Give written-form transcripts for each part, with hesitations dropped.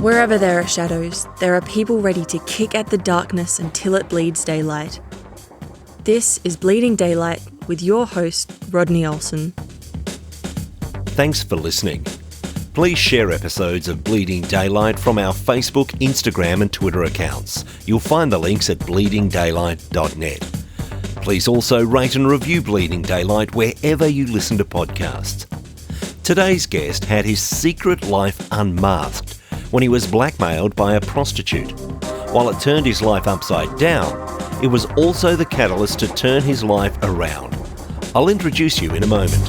Wherever there are shadows, there are people ready to kick at the darkness until it bleeds daylight. This is Bleeding Daylight with your host, Rodney Olson. Thanks for listening. Please share episodes of Bleeding Daylight from our Facebook, Instagram and Twitter accounts. You'll find the links at bleedingdaylight.net. Please also rate and review Bleeding Daylight wherever you listen to podcasts. Today's guest had his secret life unmasked when he was blackmailed by a prostitute. While it turned his life upside down, it was also the catalyst to turn his life around. I'll introduce you in a moment.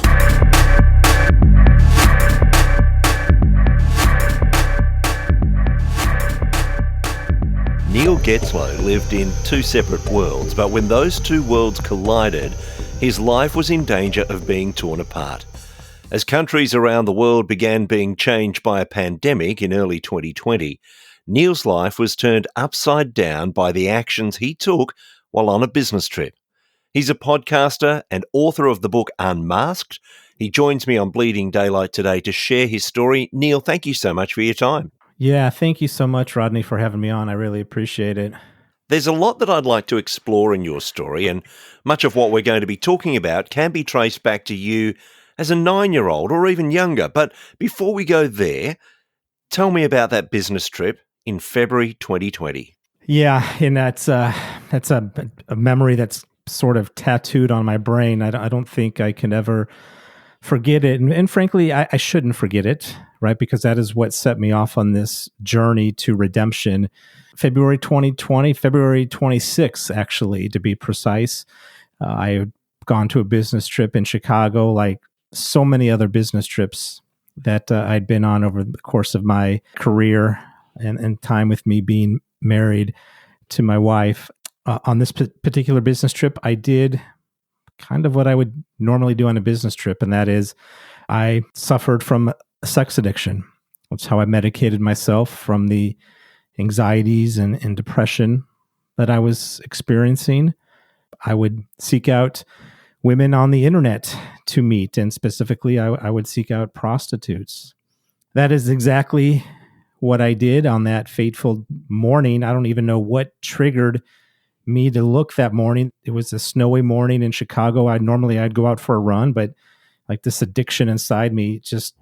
Neil Getzlow lived in two separate worlds, but when those two worlds collided, his life was in danger of being torn apart. As countries around the world began being changed by a pandemic in early 2020, Neil's life was turned upside down by the actions he took while on a business trip. He's a podcaster and author of the book Unmasked. He joins me on Bleeding Daylight today to share his story. Neil, thank you so much for your time. Yeah, thank you so much, Rodney, for having me on. I really appreciate it. There's a lot that I'd like to explore in your story, and much of what we're going to be talking about can be traced back to you as a 9-year-old or even younger. But before we go there, tell me about that business trip in February 2020. Yeah, and that's a memory that's sort of tattooed on my brain. I don't think I can ever forget it. And frankly, I shouldn't forget it, right? Because that is what set me off on this journey to redemption. February 2020, February 26th, actually, to be precise. I had gone to a business trip in Chicago, like so many other business trips that I'd been on over the course of my career and time with me being married to my wife. On this particular business trip, I did kind of what I would normally do on a business trip, and that is I suffered from sex addiction. That's how I medicated myself from the anxieties and depression that I was experiencing. I would seek out women on the internet to meet, and specifically, I would seek out prostitutes. That is exactly what I did on that fateful morning. I don't even know what triggered me to look that morning. It was a snowy morning in Chicago. I'd go out for a run, but like this addiction inside me, just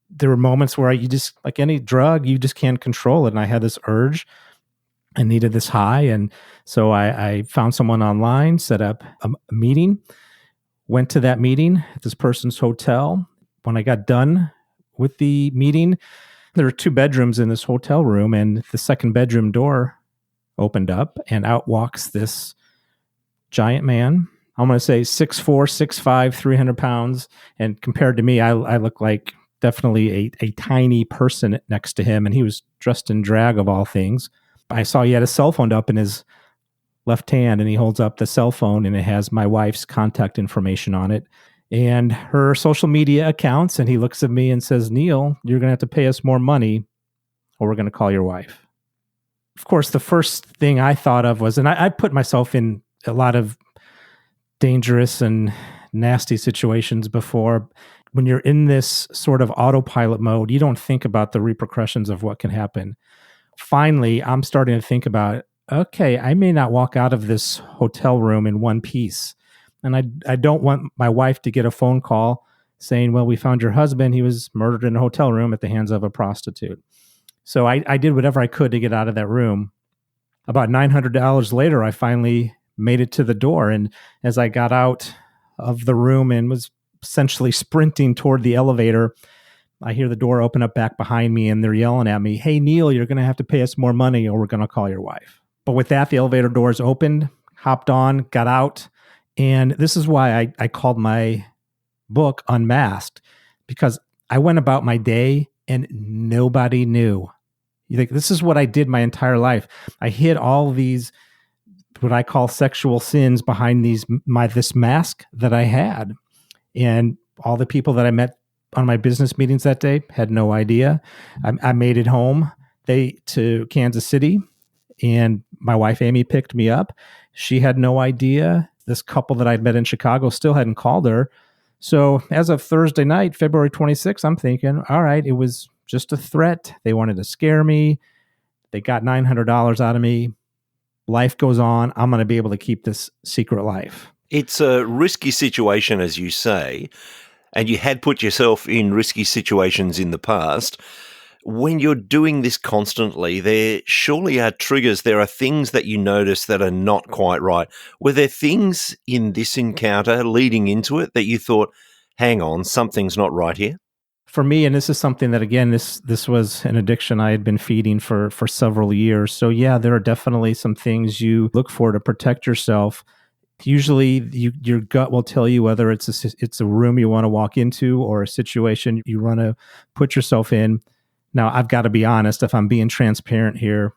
there were moments where you just, like any drug, you just can't control it. And I had this urge. I needed this high. And so I found someone online, set up a meeting, went to that meeting at this person's hotel. When I got done with the meeting, there were 2 bedrooms in this hotel room, and the second bedroom door opened up, and out walks this giant man. I'm going to say 6'4", 6'5", 300 pounds. And compared to me, I look like definitely a tiny person next to him, and he was dressed in drag of all things. I saw he had a cell phone up in his left hand, and he holds up the cell phone, and it has my wife's contact information on it and her social media accounts. And he looks at me and says, "Neil, you're going to have to pay us more money or we're going to call your wife." Of course, the first thing I thought of was, and I put myself in a lot of dangerous and nasty situations before. When you're in this sort of autopilot mode, you don't think about the repercussions of what can happen. Finally, I'm starting to think about, okay, I may not walk out of this hotel room in one piece. And I don't want my wife to get a phone call saying, "Well, we found your husband. He was murdered in a hotel room at the hands of a prostitute." So I did whatever I could to get out of that room. About $900 later, I finally made it to the door. And as I got out of the room and was essentially sprinting toward the elevator, I hear the door open up back behind me, and they're yelling at me, "Hey, Neil, you're going to have to pay us more money or we're going to call your wife." But with that, the elevator doors opened, hopped on, got out. And this is why I called my book Unmasked, because I went about my day and nobody knew. You think, this is what I did my entire life. I hid all these, what I call sexual sins, behind this mask that I had. And all the people that I met on my business meetings that day had no idea. I made it home to Kansas City, and my wife, Amy, picked me up. She had no idea. This couple that I'd met in Chicago still hadn't called her. So as of Thursday night, February 26th, I'm thinking, all right, it was just a threat. They wanted to scare me. They got $900 out of me. Life goes on. I'm going to be able to keep this secret life. It's a risky situation, as you say, and you had put yourself in risky situations in the past. When you're doing this constantly, there surely are triggers. There are things that you notice that are not quite right. Were there things in this encounter leading into it that you thought, hang on, something's not right here? For me, and this is something that, again, this was an addiction I had been feeding for several years. So yeah, there are definitely some things you look for to protect yourself. Usually your gut will tell you whether it's a room you want to walk into or a situation you want to put yourself in. Now, I've got to be honest, if I'm being transparent here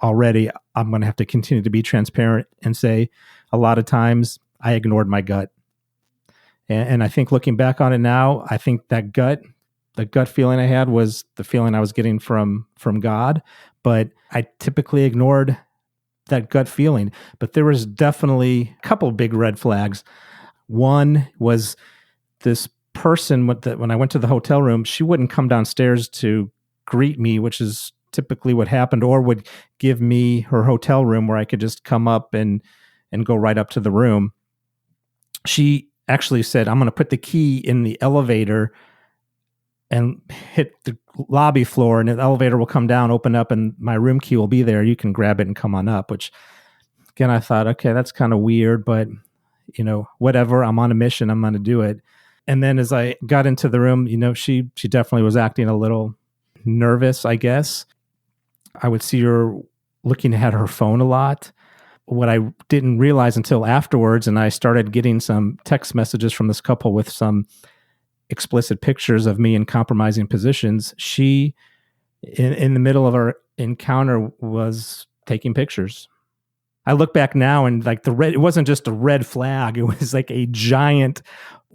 already, I'm going to have to continue to be transparent and say a lot of times I ignored my gut. And I think looking back on it now, I think the gut feeling I had was the feeling I was getting from God, but I typically ignored that gut feeling. But there was definitely a couple of big red flags. One was this person when I went to the hotel room, she wouldn't come downstairs to greet me, which is typically what happened, or would give me her hotel room where I could just come up and go right up to the room. She actually said, I'm going to put the key in the elevator and hit the lobby floor, and the elevator will come down, open up, and my room key will be there. You can grab it and come on up, which again, I thought, okay, that's kind of weird, but whatever, I'm on a mission. I'm going to do it. And then as I got into the room, she definitely was acting a little nervous, I guess. I would see her looking at her phone a lot. What I didn't realize until afterwards, and I started getting some text messages from this couple with some explicit pictures of me in compromising positions. She, in the middle of our encounter, was taking pictures. I look back now and it wasn't just a red flag. It was like a giant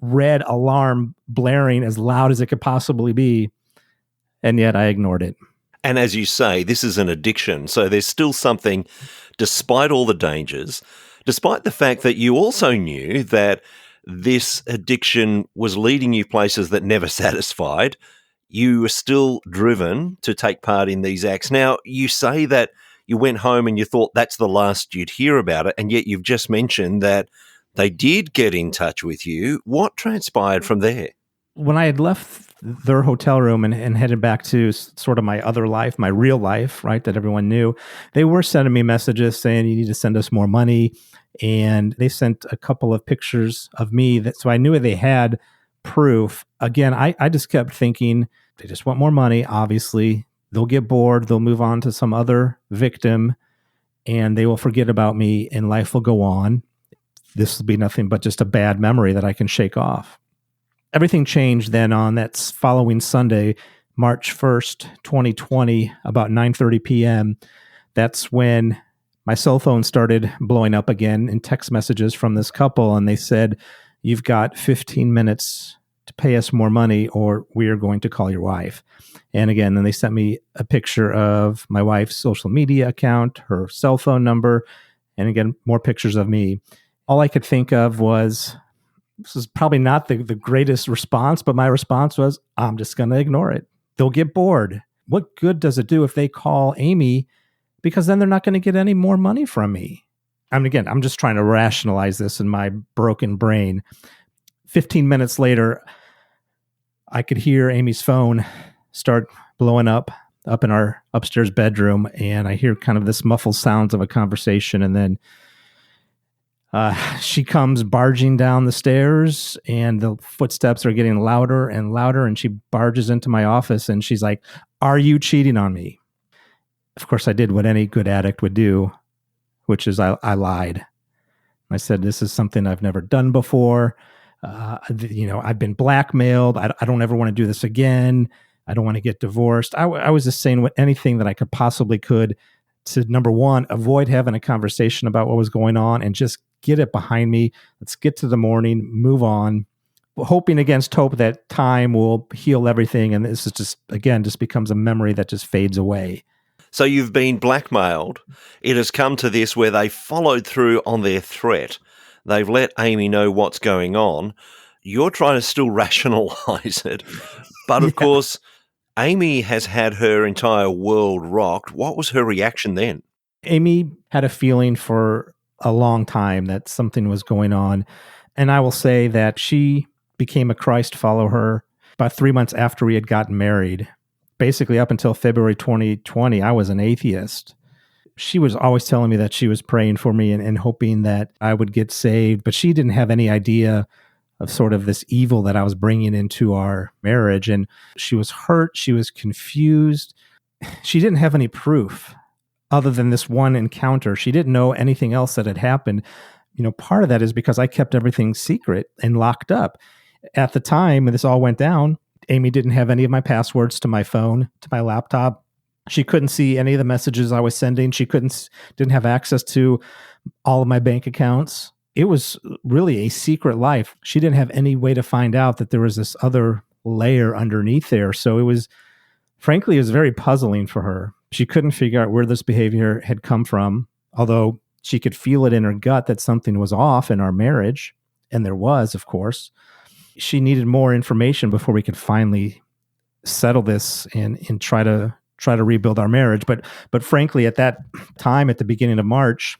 red alarm blaring as loud as it could possibly be. And yet I ignored it. And as you say, this is an addiction. So there's still something, despite all the dangers, despite the fact that you also knew that this addiction was leading you places that never satisfied, you were still driven to take part in these acts. Now, you say that you went home and you thought that's the last you'd hear about it, and yet you've just mentioned that they did get in touch with you. What transpired from there? When I had left their hotel room and headed back to sort of my other life, my real life, right, that everyone knew, they were sending me messages saying, you need to send us more money. And they sent a couple of pictures of me. So I knew they had proof. Again, I just kept thinking, they just want more money, obviously. They'll get bored. They'll move on to some other victim, and they will forget about me, and life will go on. This will be nothing but just a bad memory that I can shake off. Everything changed then on that following Sunday, March 1st, 2020, about 9:30 p.m. That's when my cell phone started blowing up again in text messages from this couple, and they said, you've got 15 minutes to pay us more money or we are going to call your wife. And again, then they sent me a picture of my wife's social media account, her cell phone number, and again, more pictures of me. All I could think of was, this is probably not the greatest response, but my response was, I'm just going to ignore it. They'll get bored. What good does it do if they call Amy? Because then they're not going to get any more money from me. I'm just trying to rationalize this in my broken brain. 15 minutes later, I could hear Amy's phone start blowing up in our upstairs bedroom, and I hear kind of this muffled sounds of a conversation, and then she comes barging down the stairs, and the footsteps are getting louder and louder, and she barges into my office, and she's like, "Are you cheating on me?" Of course, I did what any good addict would do, which is I lied. I said, this is something I've never done before. I've been blackmailed. I don't ever want to do this again. I don't want to get divorced. I was just saying anything that I possibly could to, number one, avoid having a conversation about what was going on and just get it behind me. Let's get to the morning, move on, hoping against hope that time will heal everything. And this is just becomes a memory that just fades away. So you've been blackmailed. It has come to this where they followed through on their threat. They've let Amy know what's going on. You're trying to still rationalize it. But of course, Amy has had her entire world rocked. What was her reaction then? Amy had a feeling for a long time that something was going on. And I will say that she became a Christ follower about 3 months after we had gotten married. Basically, up until February 2020, I was an atheist. She was always telling me that she was praying for me and hoping that I would get saved, but she didn't have any idea of sort of this evil that I was bringing into our marriage. And she was hurt. She was confused. She didn't have any proof other than this one encounter. She didn't know anything else that had happened. Part of that is because I kept everything secret and locked up. At the time when this all went down, Amy didn't have any of my passwords to my phone, to my laptop. She couldn't see any of the messages I was sending. She didn't have access to all of my bank accounts. It was really a secret life. She didn't have any way to find out that there was this other layer underneath there. So it was very puzzling for her. She couldn't figure out where this behavior had come from, although she could feel it in her gut that something was off in our marriage. And there was, of course. She needed more information before we could finally settle this and try to rebuild our marriage. But frankly, at that time, at the beginning of March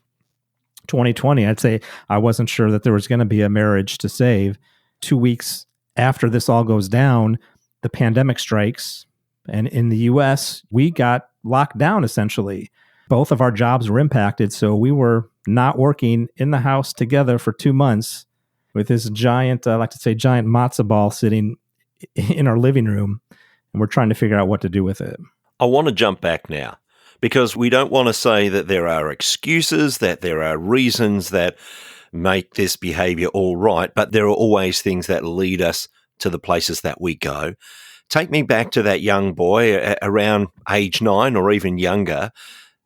2020, I'd say I wasn't sure that there was going to be a marriage to save. 2 weeks after this all goes down, the pandemic strikes. And in the US, we got locked down essentially. Both of our jobs were impacted. So we were not working in the house together for 2 months with this giant, I like to say, giant matzo ball sitting in our living room. And we're trying to figure out what to do with it. I want to jump back now because we don't want to say that there are excuses, that there are reasons that make this behavior all right, but there are always things that lead us to the places that we go. Take me back to that young boy around age 9 or even younger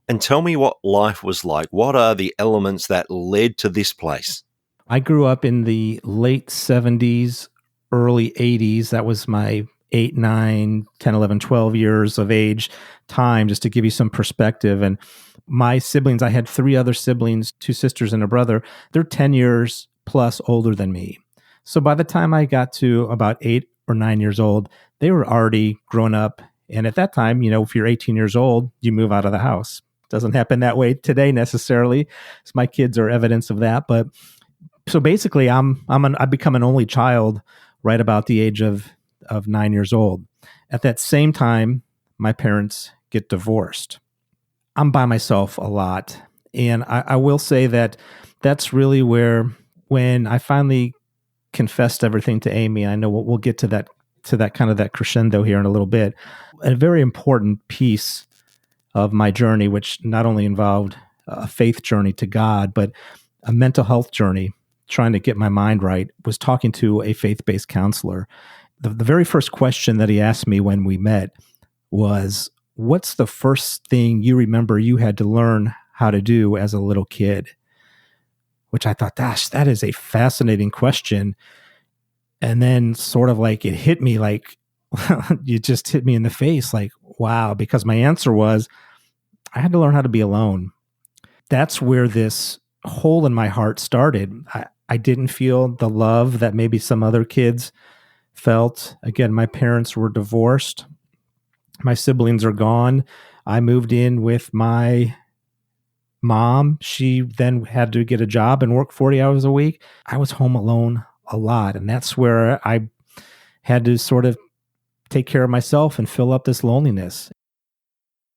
and tell me what life was like. What are the elements that led to this place? I grew up in the late 70s, early 80s. That was my 8, 9, 10, 11, 12 years of age time, just to give you some perspective. And my siblings, I had 3 other siblings, 2 sisters and a brother. They're 10 years plus older than me. So by the time I got to about 8 or 9 years old, they were already grown up. And at that time, if you're 18 years old, you move out of the house. Doesn't happen that way today necessarily. So my kids are evidence of that. But so basically, I become an only child right about the age of 9 years old. At that same time, my parents get divorced. I'm by myself a lot. And I will say that that's really where, when I finally confessed everything to Amy, I know we'll get to that kind of that crescendo here in a little bit, a very important piece of my journey, which not only involved a faith journey to God, but a mental health journey, trying to get my mind right, was talking to a faith-based counselor. The very first question that he asked me when we met was, what's the first thing you remember you had to learn how to do as a little kid? Which I thought, gosh, that is a fascinating question. And then sort of like it hit me like, you just hit me in the face like, wow, because my answer was, I had to learn how to be alone. That's where this hole in my heart started. I didn't feel the love that maybe some other kids felt. Again, my parents were divorced. My siblings are gone. I moved in with my mom. She then had to get a job and work 40 hours a week. I was home alone a lot. And that's where I had to sort of take care of myself and fill up this loneliness.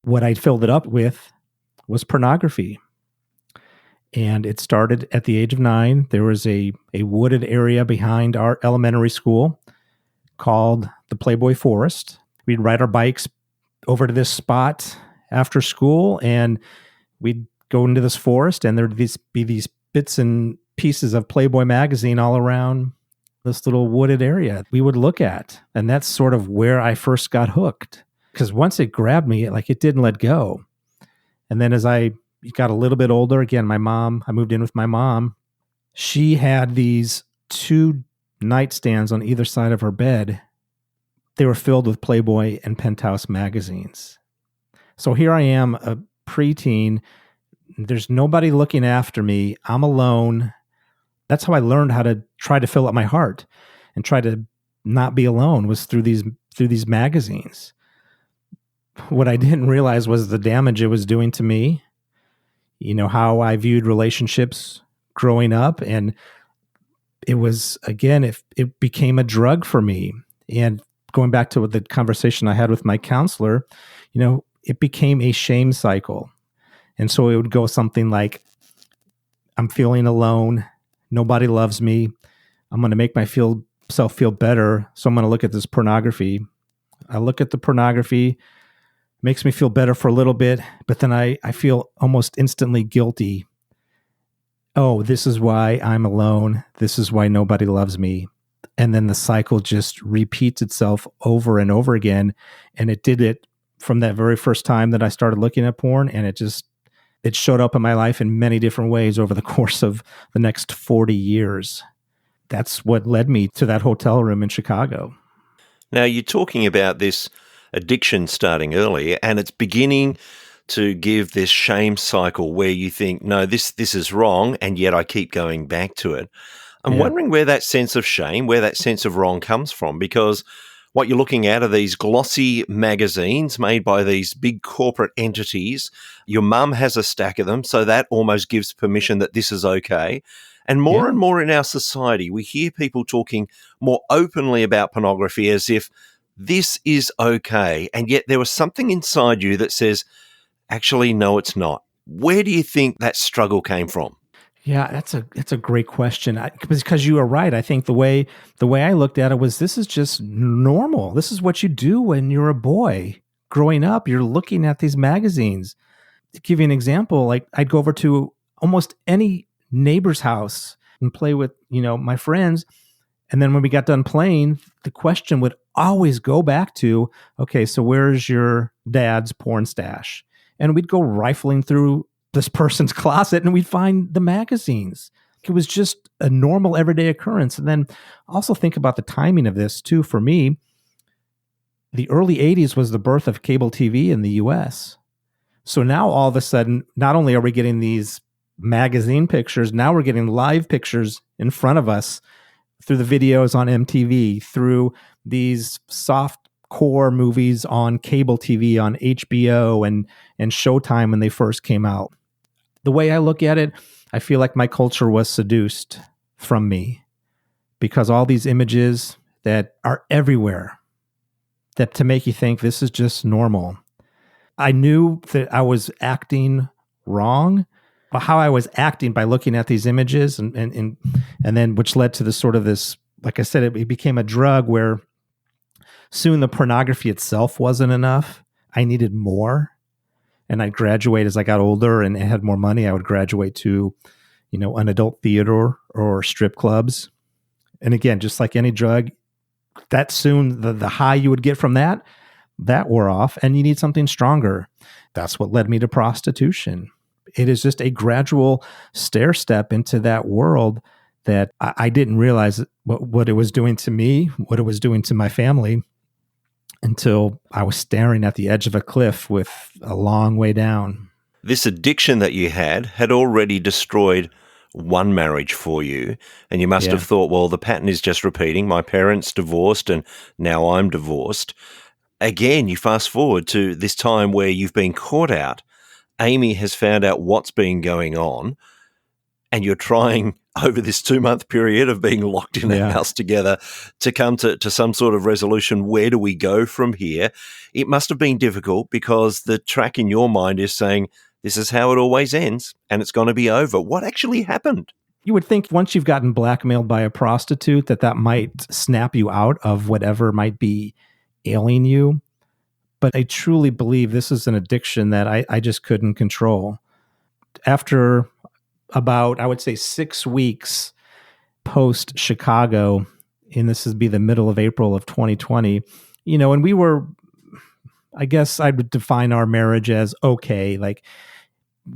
What I filled it up with was pornography. And it started at the age of 9. There was a wooded area behind our elementary school called the Playboy Forest. We'd ride our bikes over to this spot after school, and we'd go into this forest, and there'd be these bits and pieces of Playboy magazine all around this little wooded area we would look at. And that's sort of where I first got hooked, because once it grabbed me, it didn't let go. And then as I got a little bit older, again, I moved in with my mom. She had these 2 nightstands on either side of her bed. They were filled with Playboy and Penthouse magazines. So here I am, a preteen. There's nobody looking after me. I'm alone. That's how I learned how to try to fill up my heart and try to not be alone, was through these magazines. what I didn't realize was the damage it was doing to me, how I viewed relationships growing up. And it was, again, it became a drug for me. And going back to the conversation I had with my counselor, it became a shame cycle. And so it would go something like, I'm feeling alone. Nobody loves me. I'm going to make myself feel better. So I'm going to look at this pornography. I look at the pornography, makes me feel better for a little bit, but then I feel almost instantly guilty. Oh, this is why I'm alone. This is why nobody loves me. And then the cycle just repeats itself over and over again. And it did it from that very first time that I started looking at porn. And it showed up in my life in many different ways over the course of the next 40 years. That's what led me to that hotel room in Chicago. Now, you're talking about this addiction starting early, and it's beginning to give this shame cycle where you think, no, this is wrong, and yet I keep going back to it. I'm wondering where that sense of shame, where that sense of wrong comes from, because what you're looking at are these glossy magazines made by these big corporate entities. Your mum has a stack of them, so that almost gives permission that this is okay. And more in our society, we hear people talking more openly about pornography as if this is okay. And yet there was something inside you that says, actually, no, it's not. Where do you think that struggle came from? Yeah, that's a great question. Because you are right. I think the way I looked at it was, this is just normal. This is what you do when you're a boy growing up. You're looking at these magazines. To give you an example, like I'd go over to almost any neighbor's house and play with, my friends. And then when we got done playing, the question would always go back to, okay, so where's your dad's porn stash? And we'd go rifling through this person's closet and we'd find the magazines. It was just a normal everyday occurrence. And then also think about the timing of this too. For me, the early 80s was the birth of cable TV in the US. So now all of a sudden, not only are we getting these magazine pictures, now we're getting live pictures in front of us through the videos on MTV, through these soft core movies on cable TV, on HBO and Showtime when they first came out. The way I look at it, I feel like my culture was seduced from me because all these images that are everywhere that to make you think this is just normal. I knew that I was acting wrong, but how I was acting by looking at these images and then which led to this, like I said, it became a drug where soon the pornography itself wasn't enough. I needed more. And I'd graduate as I got older and had more money. I would graduate to, an adult theater or strip clubs. And again, just like any drug, that soon the high you would get from that wore off and you need something stronger. That's what led me to prostitution. It is just a gradual stair step into that world that I didn't realize what it was doing to me, what it was doing to my family, until I was staring at the edge of a cliff with a long way down. This addiction that you had already destroyed one marriage for you, and you must have thought, well, the pattern is just repeating. My parents divorced, and now I'm divorced. Again, you fast forward to this time where you've been caught out. Amy has found out what's been going on, and you're trying over this 2-month period of being locked in a house together to come to some sort of resolution. Where do we go from here? It must have been difficult because the track in your mind is saying, this is how it always ends and it's going to be over. What actually happened? You would think once you've gotten blackmailed by a prostitute that might snap you out of whatever might be ailing you. But I truly believe this is an addiction that I just couldn't control. After about, I would say, 6 weeks post Chicago, and this would be the middle of April of 2020, and we were, I guess I would define our marriage as okay. Like,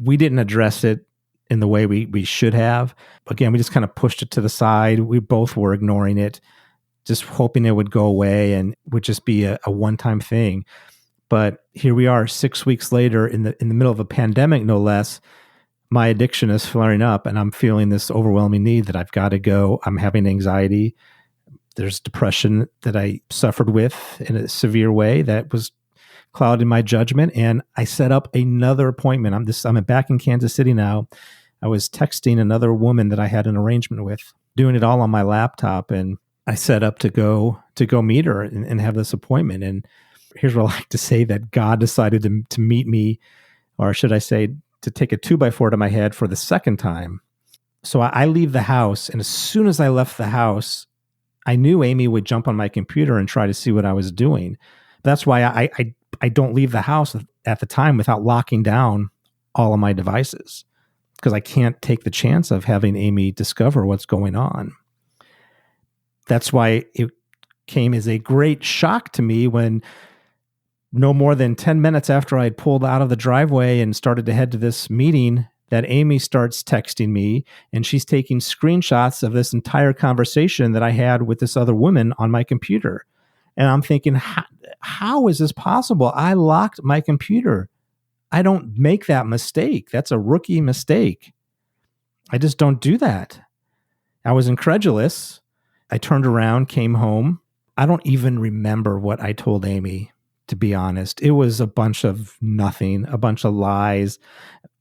we didn't address it in the way we should have. Again, we just kind of pushed it to the side. We both were ignoring it, just hoping it would go away and would just be a one-time thing. But here we are 6 weeks later in the middle of a pandemic, no less. My addiction is flaring up and I'm feeling this overwhelming need that I've got to go. I'm having anxiety. There's depression that I suffered with in a severe way that was clouded my judgment, and I set up another appointment. I'm back in Kansas City now. I was texting another woman that I had an arrangement with, doing it all on my laptop, and I set up to go meet her and have this appointment. And here's what I like to say, that God decided to meet me, or should I say, to take a 2x4 to my head for the second time. So I leave the house, and as soon as I left the house, I knew Amy would jump on my computer and try to see what I was doing. That's why I don't leave the house at the time without locking down all of my devices, because I can't take the chance of having Amy discover what's going on. That's why it came as a great shock to me when, no more than 10 minutes after I had pulled out of the driveway and started to head to this meeting, that Amy starts texting me, and she's taking screenshots of this entire conversation that I had with this other woman on my computer. And I'm thinking, how is this possible? I locked my computer. I don't make that mistake. That's a rookie mistake. I just don't do that. I was incredulous. I turned around, came home. I don't even remember what I told Amy, to be honest. It was a bunch of nothing, a bunch of lies.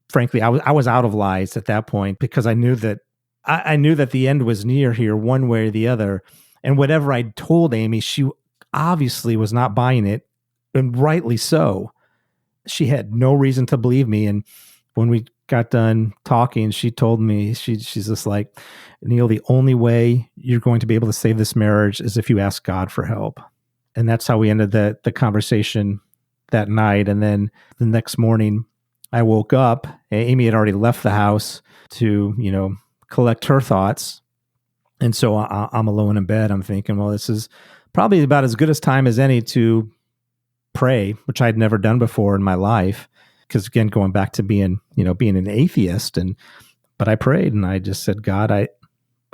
Frankly, I was out of lies at that point, because I knew that the end was near here, one way or the other. And whatever I told Amy, she obviously was not buying it, and rightly so. She had no reason to believe me. And when we got done talking, she told me, she's just like, Neil, the only way you're going to be able to save this marriage is if you ask God for help. And that's how we ended the conversation that night. And then the next morning, I woke up. Amy had already left the house to, collect her thoughts. And so I'm alone in bed. I'm thinking, well, this is probably about as good a time as any to pray, which I'd never done before in my life. Because again, going back to being an atheist, but I prayed, and I just said, God, I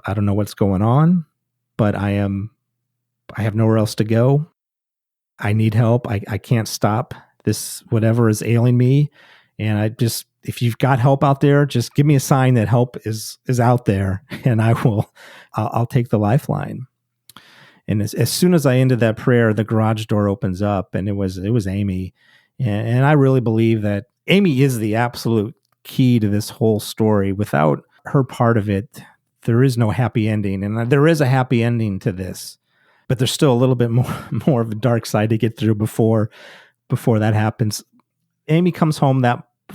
don't know what's going on, but I have nowhere else to go. I need help. I can't stop this, whatever is ailing me. And if you've got help out there, just give me a sign that help is out there, and I'll take the lifeline. And as soon as I ended that prayer, the garage door opens up, and it was Amy. And I really believe that Amy is the absolute key to this whole story. Without her part of it, there is no happy ending. And there is a happy ending to this, but there's still a little bit more of a dark side to get through before that happens. Amy comes home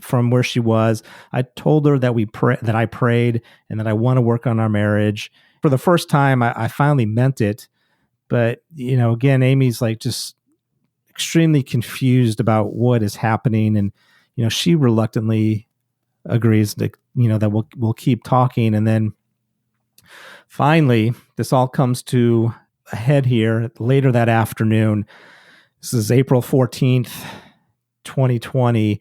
from where she was. I told her that that I prayed, and that I want to work on our marriage. For the first time, I finally meant it. But, again, Amy's like just extremely confused about what is happening. And, she reluctantly agrees that, that we'll keep talking. And then finally, this all comes to a head here later that afternoon. This is April 14th, 2020.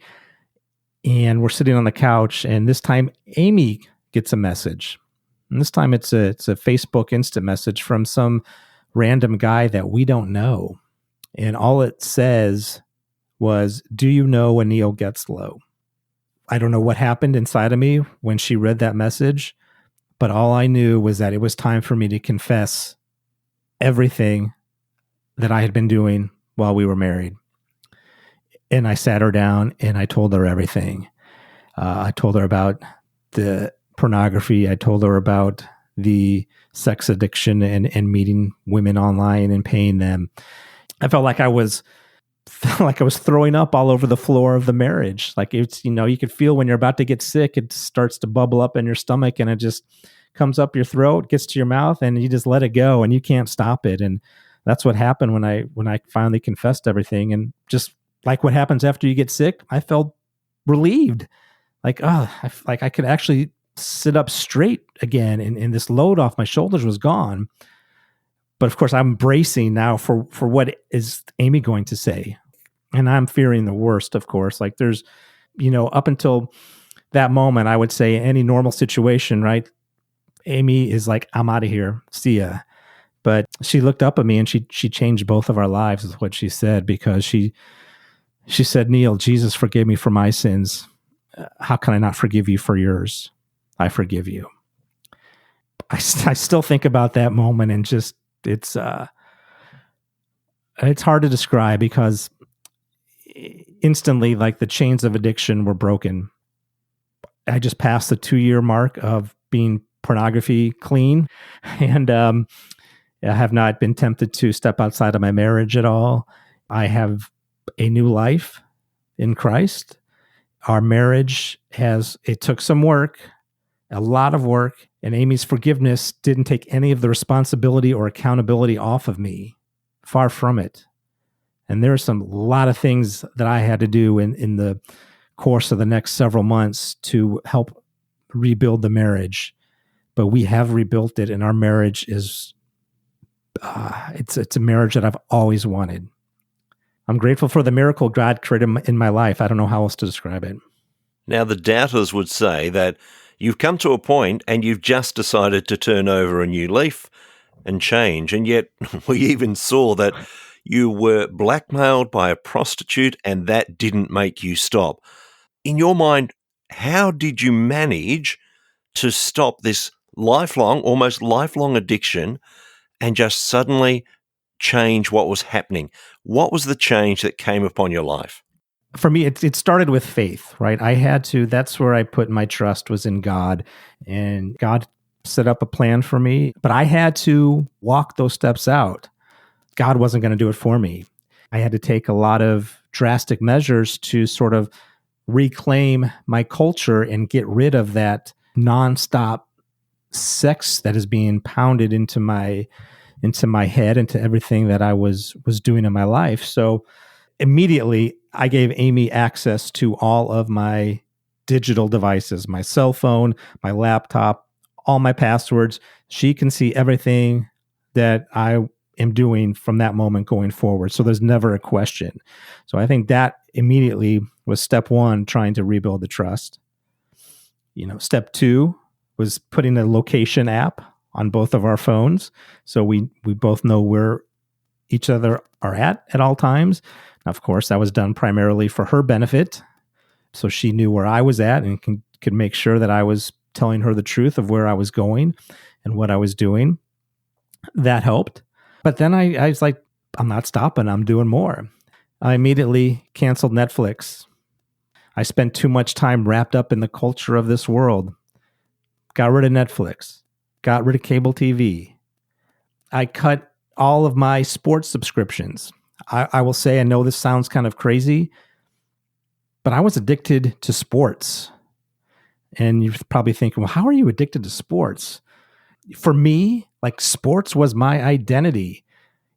And we're sitting on the couch, and this time Amy gets a message. And this time it's a Facebook instant message from some random guy that we don't know. And all it says was, "Do you know a Neil Getzlow?" I don't know what happened inside of me when she read that message, but all I knew was that it was time for me to confess everything that I had been doing while we were married. And I sat her down and I told her everything. I told her about the pornography. I told her about the sex addiction and meeting women online and paying them. I felt like I was throwing up all over the floor of the marriage. Like it's, you could feel when you're about to get sick, it starts to bubble up in your stomach, and it just comes up your throat, gets to your mouth, and you just let it go, and you can't stop it. And that's what happened when I finally confessed everything. And just like what happens after you get sick, I felt relieved. Like, I could actually sit up straight again, and this load off my shoulders was gone. But of course, I'm bracing now for what is Amy going to say. And I'm fearing the worst, of course. Like there's, up until that moment, I would say any normal situation, right? Amy is like, I'm out of here. See ya. But she looked up at me, and she changed both of our lives, is what she said, because she said, Neil, Jesus forgave me for my sins. How can I not forgive you for yours? I forgive you. I still think about that moment, and just, it's hard to describe, because instantly, like the chains of addiction were broken. I just passed the 2-year mark of being pornography clean. And I have not been tempted to step outside of my marriage at all. I have a new life in Christ. Our marriage it took some work, a lot of work, and Amy's forgiveness didn't take any of the responsibility or accountability off of me. Far from it. And there are a lot of things that I had to do in the course of the next several months to help rebuild the marriage. But we have rebuilt it, and our marriage is it's a marriage that I've always wanted. I'm grateful for the miracle God created in my life. I don't know how else to describe it. Now, the doubters would say that you've come to a point and you've just decided to turn over a new leaf and change. And yet we even saw that you were blackmailed by a prostitute and that didn't make you stop. In your mind, how did you manage to stop this almost lifelong addiction and just suddenly change what was happening? What was the change that came upon your life? For me, it started with faith, right? That's where I put my trust, was in God, and God set up a plan for me, but I had to walk those steps out. God wasn't going to do it for me. I had to take a lot of drastic measures to sort of reclaim my culture and get rid of that nonstop sex that is being pounded into my head, into everything that I was doing in my life. So immediately I gave Amy access to all of my digital devices, my cell phone, my laptop, all my passwords. She can see everything that I am doing from that moment going forward. So there's never a question. So I think that immediately was step one, trying to rebuild the trust. Step two was putting a location app on both of our phones, so we both know where each other are at all times. Now, of course, that was done primarily for her benefit, so she knew where I was at and could make sure that I was telling her the truth of where I was going and what I was doing. That helped. But then I was like, I'm not stopping. I'm doing more. I immediately canceled Netflix. I spent too much time wrapped up in the culture of this world. Got rid of Netflix. Got rid of cable TV. I cut all of my sports subscriptions. I will say, I know this sounds kind of crazy, but I was addicted to sports. And you're probably thinking, well, how are you addicted to sports? For me, like, sports was my identity.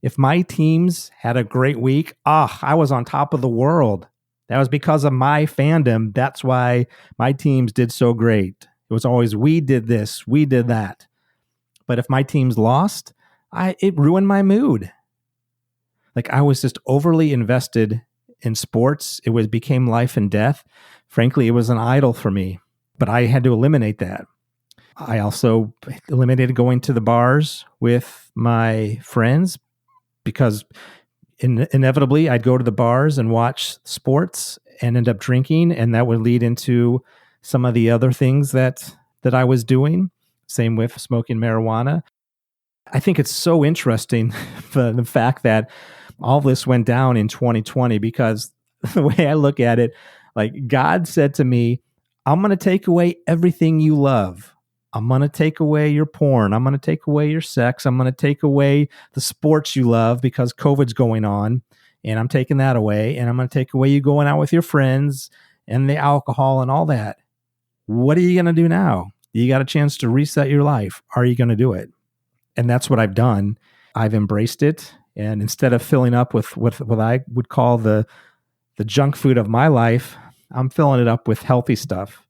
If my teams had a great week, I was on top of the world. That was because of my fandom. That's why my teams did so great. It was always, we did this, we did that. But if my teams lost, it ruined my mood. Like, I was just overly invested in sports. It became life and death. Frankly, it was an idol for me, but I had to eliminate that. I also eliminated going to the bars with my friends, because inevitably I'd go to the bars and watch sports and end up drinking, and that would lead into some of the other things that I was doing. Same with smoking marijuana. I think it's so interesting, the fact that all this went down in 2020, because the way I look at it, like, God said to me, I'm going to take away everything you love. I'm going to take away your porn. I'm going to take away your sex. I'm going to take away the sports you love because COVID's going on, and I'm taking that away. And I'm going to take away you going out with your friends and the alcohol and all that. What are you going to do now? You got a chance to reset your life. Are you going to do it? And that's what I've done. I've embraced it. And instead of filling up with what I would call the junk food of my life, I'm filling it up with healthy stuff.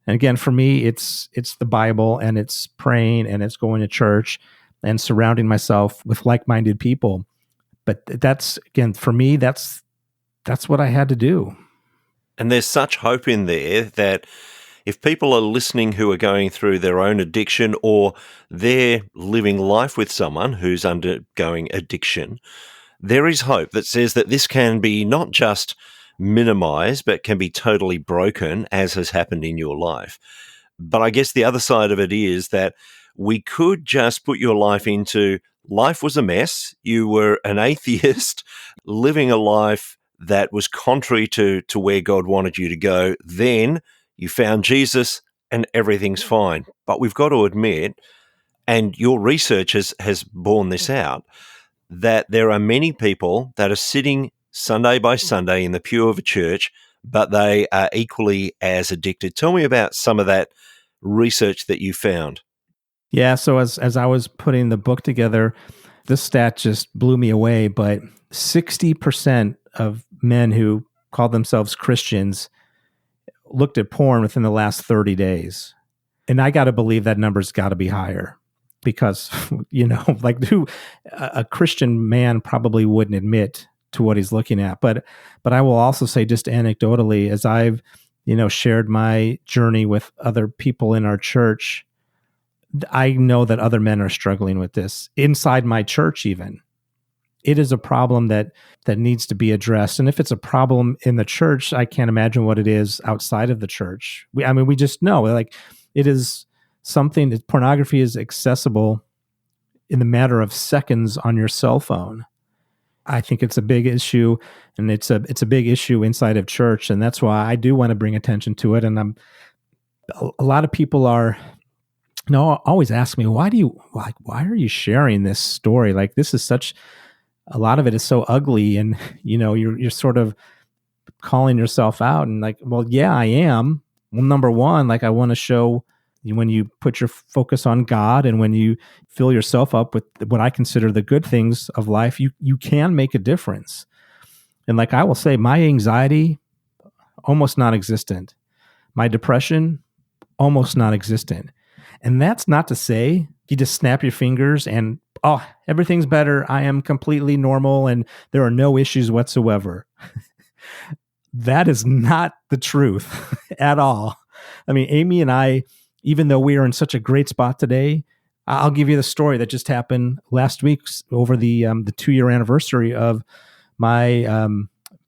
And again, for me, it's the Bible, and it's praying, and it's going to church and surrounding myself with like-minded people. But that's, again, for me, that's what I had to do. And there's such hope in there that if people are listening who are going through their own addiction, or they're living life with someone who's undergoing addiction, there is hope that says that this can be not just minimized, but can be totally broken, as has happened in your life. But I guess the other side of it is that we could just put your life into, life was a mess. You were an atheist living a life that was contrary to where God wanted you to go. Then you found Jesus and everything's fine. But we've got to admit, and your research has borne this out, that there are many people that are sitting Sunday by Sunday in the pew of a church, but they are equally as addicted. Tell me about some of that research that you found. Yeah, so as I was putting the book together, this stat just blew me away, but 60% of men who called themselves Christians looked at porn within the last 30 days. And I got to believe that number's got to be higher because, a Christian man probably wouldn't admit to what he's looking at. But I will also say, just anecdotally, as I've, shared my journey with other people in our church, I know that other men are struggling with this inside my church even. It is a problem that needs to be addressed. And if it's a problem in the church, I can't imagine what it is outside of the church. We just know, like, it is something that pornography is accessible in the matter of seconds on your cell phone. I think it's a big issue, and it's a big issue inside of church. And that's why I do want to bring attention to it. And a lot of people are, always ask me, why are you sharing this story? Like, this is a lot of it is so ugly, and you're sort of calling yourself out, and like, well, yeah, I am. Well, number one, like, I want to show when you put your focus on God and when you fill yourself up with what I consider the good things of life, you can make a difference. And like I will say, my anxiety, almost non-existent. My depression, almost non-existent. And that's not to say you just snap your fingers and, everything's better. I am completely normal and there are no issues whatsoever. That is not the truth at all. I mean, Amy and I, even though we are in such a great spot today, I'll give you the story that just happened last week over the 2-year anniversary of my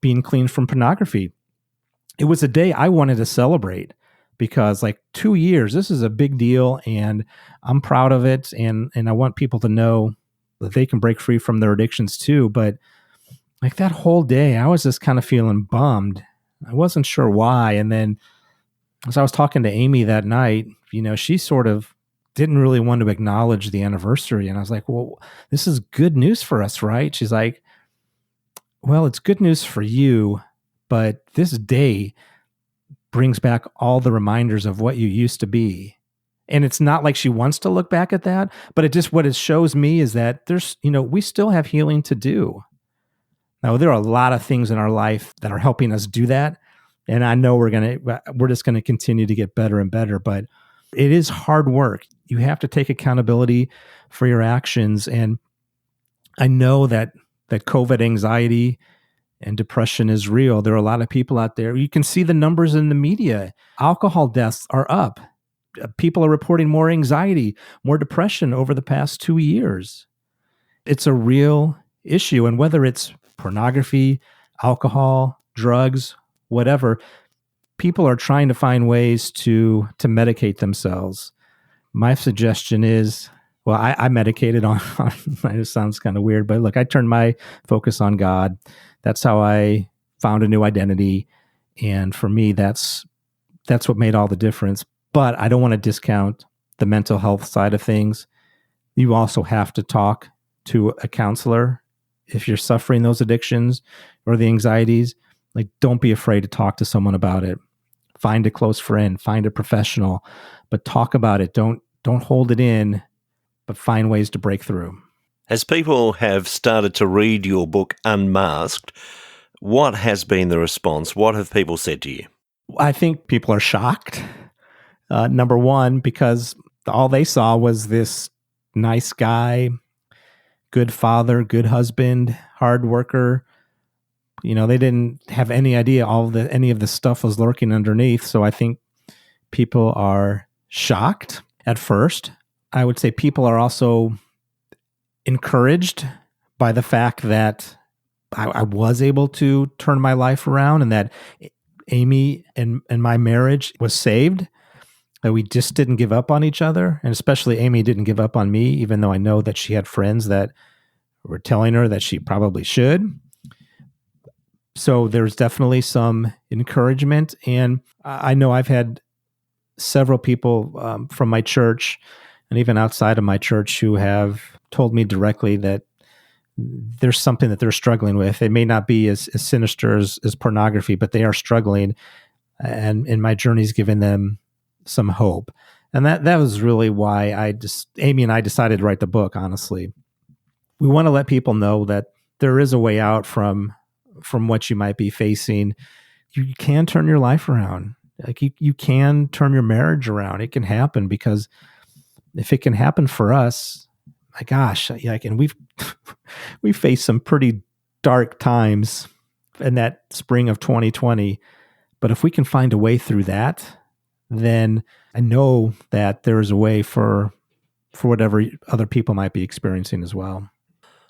being clean from pornography. It was a day I wanted to celebrate because, like, 2 years, this is a big deal, and I'm proud of it, and I want people to know that they can break free from their addictions too. But like, that whole day, I was just kind of feeling bummed. I wasn't sure why. And then as I was talking to Amy that night, she sort of didn't really want to acknowledge the anniversary. And I was like, well, this is good news for us, right? She's like, well, it's good news for you, but this day brings back all the reminders of what you used to be. And it's not like she wants to look back at that, but what it shows me is that there's, we still have healing to do. Now, there are a lot of things in our life that are helping us do that. And I know we're just going to continue to get better and better, but it is hard work. You have to take accountability for your actions. And I know that COVID anxiety and depression is real. There are a lot of people out there. You can see the numbers in the media. Alcohol deaths are up. People are reporting more anxiety, more depression over the past 2 years. It's a real issue. And whether it's pornography, alcohol, drugs, whatever, people are trying to find ways to medicate themselves. My suggestion is, well, I medicated on it sounds kind of weird, but look, I turned my focus on God. That's how I found a new identity. And for me, that's what made all the difference. But I don't want to discount the mental health side of things. You also have to talk to a counselor if you're suffering those addictions or the anxieties. Like, don't be afraid to talk to someone about it. Find a close friend, find a professional, but talk about it. Don't hold it in, but find ways to break through. As people have started to read your book, Unmasked, what has been the response? What have people said to you? I think people are shocked. Number one, because all they saw was this nice guy, good father, good husband, hard worker. They didn't have any idea any of the stuff was lurking underneath. So I think people are shocked at first. I would say people are also encouraged by the fact that I was able to turn my life around and that Amy and my marriage was saved. That we just didn't give up on each other. And especially Amy didn't give up on me, even though I know that she had friends that were telling her that she probably should. So there's definitely some encouragement. And I know I've had several people from my church and even outside of my church who have told me directly that there's something that they're struggling with. It may not be as sinister as pornography, but they are struggling. And my journey's given them some hope. And that was really why Amy and I decided to write the book, honestly. We want to let people know that there is a way out from what you might be facing. You can turn your life around. Like you can turn your marriage around. It can happen, because if it can happen for us, my gosh, and we've faced some pretty dark times in that spring of 2020. But if we can find a way through that, then I know that there is a way for whatever other people might be experiencing as well.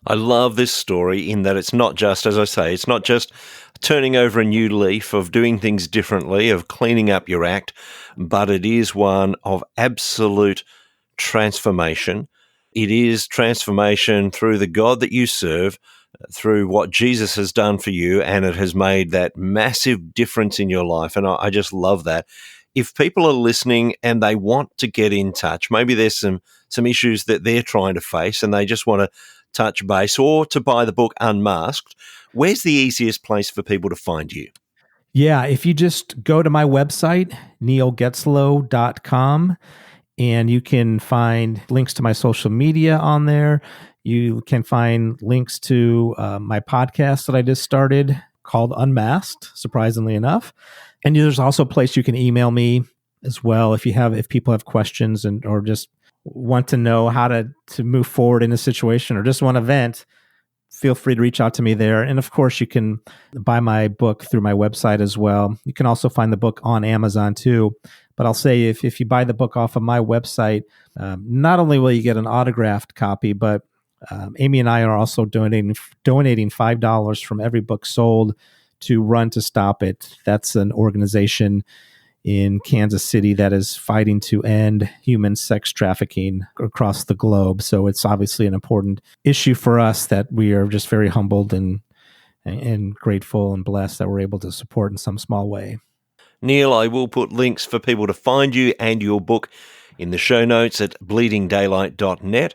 I love this story in that it's not just, as I say, it's not just turning over a new leaf of doing things differently, of cleaning up your act, but it is one of absolute transformation. It is transformation through the God that you serve, through what Jesus has done for you, and it has made that massive difference in your life. And I just love that. If people are listening and they want to get in touch, maybe there's some issues that they're trying to face and they just want to touch base or to buy the book Unmasked, where's the easiest place for people to find you? Yeah, if you just go to my website, neilgetzlow.com, and you can find links to my social media on there. You can find links to my podcast that I just started called Unmasked, surprisingly enough. And there's also a place you can email me as well if people have questions or just want to know how to move forward in a situation or just want to vent. Feel free to reach out to me there. And of course, you can buy my book through my website as well. You can also find the book on Amazon too. But I'll say if you buy the book off of my website, not only will you get an autographed copy, but Amy and I are also donating $5 from every book sold to Run to Stop It. That's an organization in Kansas City that is fighting to end human sex trafficking across the globe. So it's obviously an important issue for us that we are just very humbled and grateful and blessed that we're able to support in some small way. Neil, I will put links for people to find you and your book in the show notes at bleedingdaylight.net.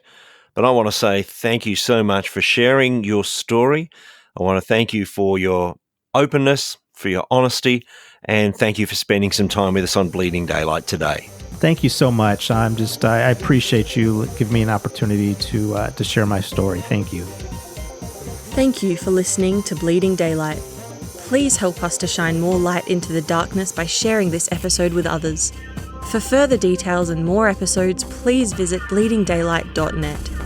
But I want to say thank you so much for sharing your story. I want to thank you for your openness, for your honesty, and thank you for spending some time with us on Bleeding Daylight today. Thank you so much. I appreciate you giving me an opportunity to share my story. Thank you. Thank you for listening to Bleeding Daylight. Please help us to shine more light into the darkness by sharing this episode with others. For further details and more episodes, please visit bleedingdaylight.net.